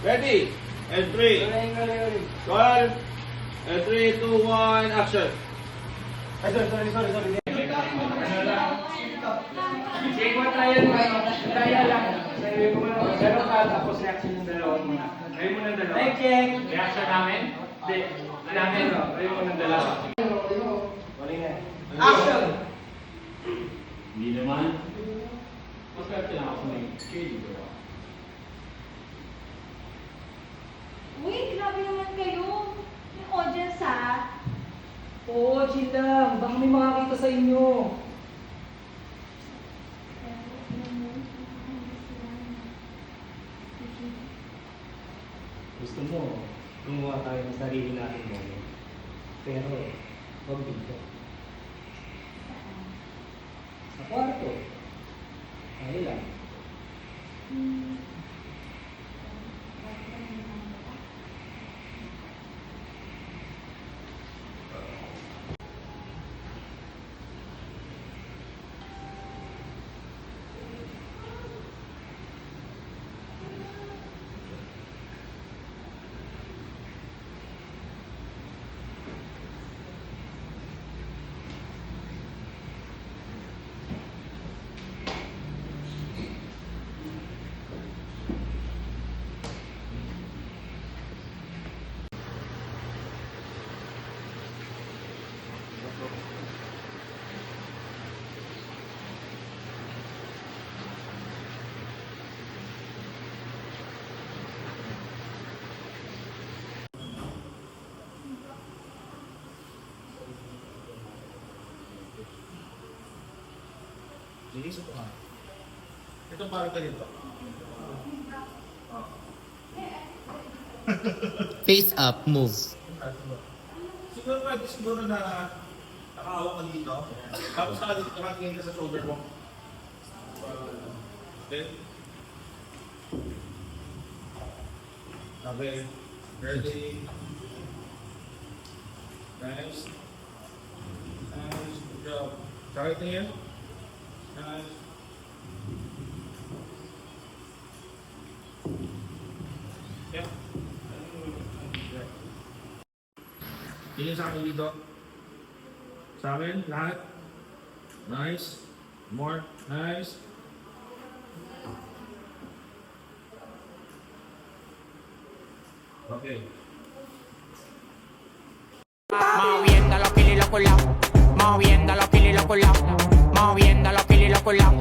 Ready? And 3, 12, and 3, 2, 1, action. Ay, sorry. Take one trial lang. Sabi ko muna, meron ka, tapos reaction yung dalawa muna. Kayo muna dalawa. Hey, check! Reaction namin? Hindi. Namin, no? Kayo muna dalawa. Action! Hindi naman. Maswerte lang ako may schedule ko. Uy, grabe naman kayo. Yung audience ha. Oo, chill lang. Baka may makakita sa inyo. Gusto mo, gumawa tayo ng sarili natin ngayon. Pero, huwag dito. Sa kwarto. Ano lang. Linis ito nga. Ito parang ganito. Face up, move. Siguro na nakahawak ka dito. Tapos nakatingin ka sa shoulder mo. Then, okay. Ready. Nice. Nice. Good job. Try it again. Nice. Yeah. Tingin sa akin dito. Sa akin, lahat. Nice. More. Nice. Okay. Moviendo los pilis y los culos, moviendo los pilis y los culos, moviendo los pilis y los culos.